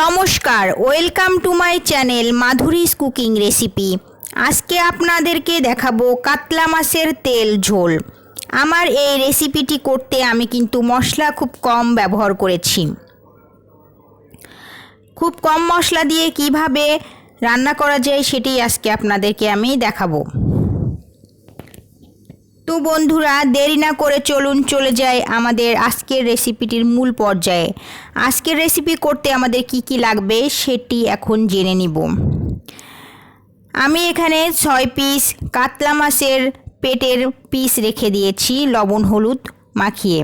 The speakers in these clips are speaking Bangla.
নমস্কার, welcome to my channel Madhuri's cooking recipe. আজকে আপনাদেরকে দেখাবো কাতলা মাছের তেল ঝোল। আমার এই রেসিপিটি করতে আমি কিন্তু মশলা খুব কম ব্যবহার করেছি। খুব কম মশলা দিয়ে কিভাবে রান্না করা যায় সেটি আজকে আপনাদেরকে আমি দেখাবো। তো বন্ধুরা, দেরি না করে চলুন চলে যাই আমাদের আজকের রেসিপিটির মূল পর্যায়ে। আজকের রেসিপি করতে আমাদের কি কি লাগবে সেটি এখন জেনে নিব। আমি এখানে 6 পিস কাতলা মাছের পেটের পিস রেখে দিয়েছি লবণ হলুদ মাখিয়ে।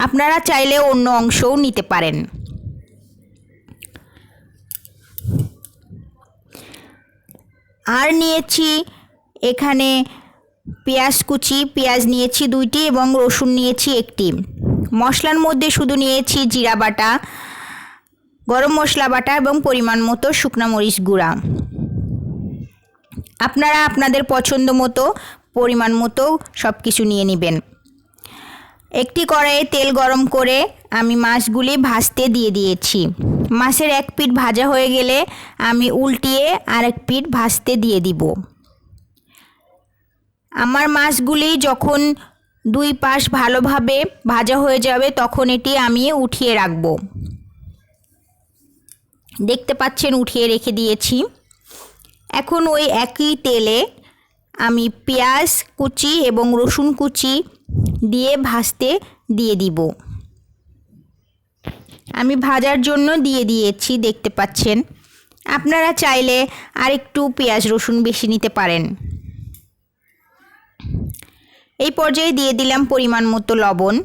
আপনারা চাইলে অন্য অংশও নিতে পারেন। আর নিয়েছি এখানে পেঁয়াজ কুচি, পেঁয়াজ নিয়েছি 2টি এবং রসুন নিয়েছি 1টি। মশলার মধ্যে শুধু নিয়েছি জিরা বাটা, গরম মশলা বাটা এবং পরিমাণ মতো শুকনো মরিচ গুঁড়া। আপনারা আপনাদের পছন্দ মতো পরিমাণ মতো সব কিছু নিয়ে নেবেন। একটি কড়াইয়ে তেল গরম করে আমি মাছগুলি ভাজতে দিয়ে দিয়েছি। মাছের এক পিঠ ভাজা হয়ে গেলে আমি উল্টিয়ে আরেক পিঠ ভাজতে দিয়ে দিব। আমার মাছগুলি যখন 2 পাশ ভালোভাবে ভাজা হয়ে যাবে তখন এটি আমি উঠিয়ে রাখব। দেখতে পাচ্ছেন উঠিয়ে রেখে দিয়েছি। এখন ওই একই তেলে আমি পেঁয়াজ কুচি এবং রসুন কুচি দিয়ে ভাজতে দিয়ে দিব। আমি ভাজার জন্য দিয়ে দিয়েছি, দেখতে পাচ্ছেন। আপনারা চাইলে আরেকটু পেঁয়াজ রসুন বেশি নিতে পারেন। এই পর্যায়ে দিয়ে দিলাম পরিমাণ মতো লবণ।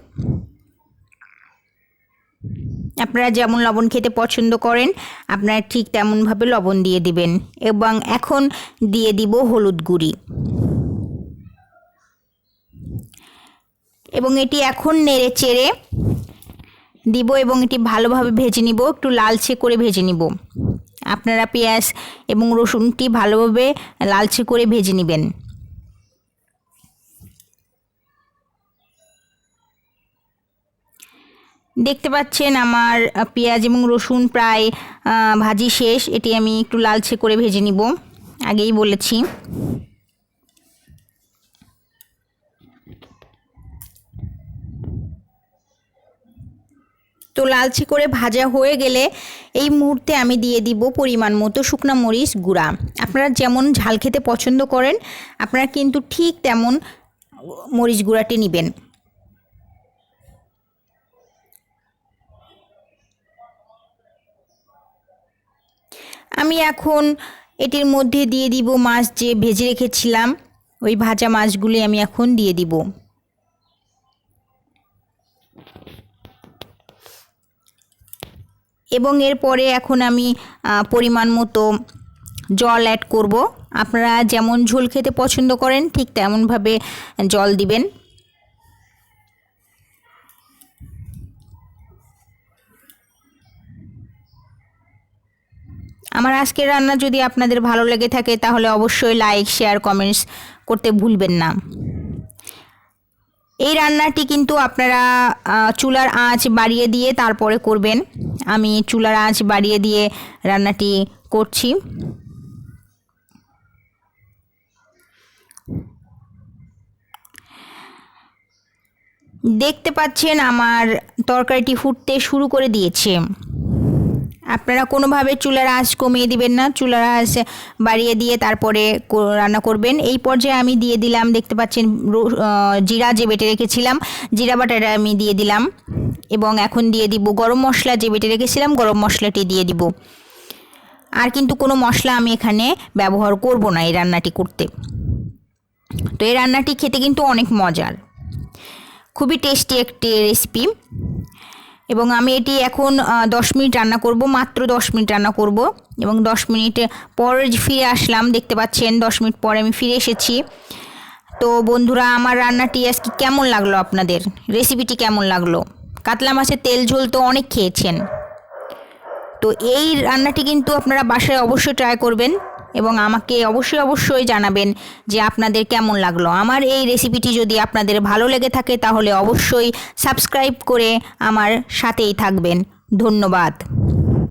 আপনারা যেমন লবণ খেতে পছন্দ করেন আপনারা ঠিক তেমনভাবে লবণ দিয়ে দিবেন। এবং এখন দিয়ে দিব হলুদ গুঁড়ি এবং এটি এখন নেড়ে চেড়ে দিব এবং এটি ভালোভাবে ভেজে নিব, একটু লালচে করে ভেজে নিব। আপনারা পেঁয়াজ এবং রসুনটি ভালোভাবে লালচে করে ভেজে নেবেন। দেখতে পাচ্ছেন আমার পেঁয়াজ এবং রসুন প্রায় ভাজি শেষ। এটি আমি একটু লালচে করে ভেজে নিব, আগেই বলেছি। তো লালচে করে ভাজা হয়ে গেলে এই মুহূর্তে আমি দিয়ে দিব পরিমাণ মতো শুকনো মরিচ গুঁড়া। আপনারা যেমন ঝাল খেতে পছন্দ করেন আপনারা কিন্তু ঠিক তেমন মরিচ গুঁড়াটি নেবেন। আমি এখন এটির মধ্যে দিয়ে দিব মাছ যে ভেজে রেখেছিলাম, ওই ভাজা মাছগুলি আমি এখন দিয়ে দিব। এবং এরপরে এখন আমি পরিমাণ মতো জল অ্যাড করব। আপনারা যেমন ঝোল খেতে পছন্দ করেন ঠিক তেমনভাবে জল দিবেন। আমার আজকের রান্না যদি আপনাদের ভালো লেগে থাকে তাহলে অবশ্যই লাইক শেয়ার কমেন্টস করতে ভুলবেন না। এই রান্নাটি কিন্তু আপনারা চুলার আঁচ বাড়িয়ে দিয়ে তারপরে করবেন। আমি চুলার আঁচ বাড়িয়ে দিয়ে রান্নাটি করছি। দেখতে পাচ্ছেন আমার তরকারিটি ফুটতে শুরু করে দিয়েছে। আপনারা কোনোভাবে চুলার আঁচ কমিয়ে দিবেন না, চুলার আঁচ বাড়িয়ে দিয়ে তারপরে রান্না করবেন। এই পর্যায়ে আমি দিয়ে দিলাম, দেখতে পাচ্ছেন জিরা যে বেটে রেখেছিলাম জিরা বাটাটা আমি দিয়ে দিলাম। এবং এখন দিয়ে দিব গরম মশলা যে বেটে রেখেছিলাম গরম মশলাটি দিয়ে দিব। আর কিন্তু কোনো মশলা আমি এখানে ব্যবহার করব না এই রান্নাটি করতে। তো এই রান্নাটি খেতে কিন্তু অনেক মজার, খুবই টেস্টি একটি রেসিপি। এবং আমি এটি এখন 10 মিনিট রান্না করব, মাত্র 10 মিনিট রান্না করব। এবং 10 মিনিট পর ফিরে আসলাম, দেখতে পাচ্ছেন 10 মিনিট পরে আমি ফিরে এসেছি। তো বন্ধুরা, আমার রান্নাটি আজকে কেমন লাগলো, আপনাদের রেসিপিটি কেমন লাগলো? কাতলা মাছের তেল ঝোল তো অনেক খেয়েছেন। তো এই রান্নাটি কিন্তু আপনারা বাসায় অবশ্যই ট্রাই করবেন এবং আমাকে অবশ্যই জানাবেন যে আপনাদের কেমন লাগলো। আমার এই রেসিপিটি যদি আপনাদের ভালো লেগে থাকে তাহলে অবশ্যই সাবস্ক্রাইব করে আমার সাথেই থাকবেন। ধন্যবাদ।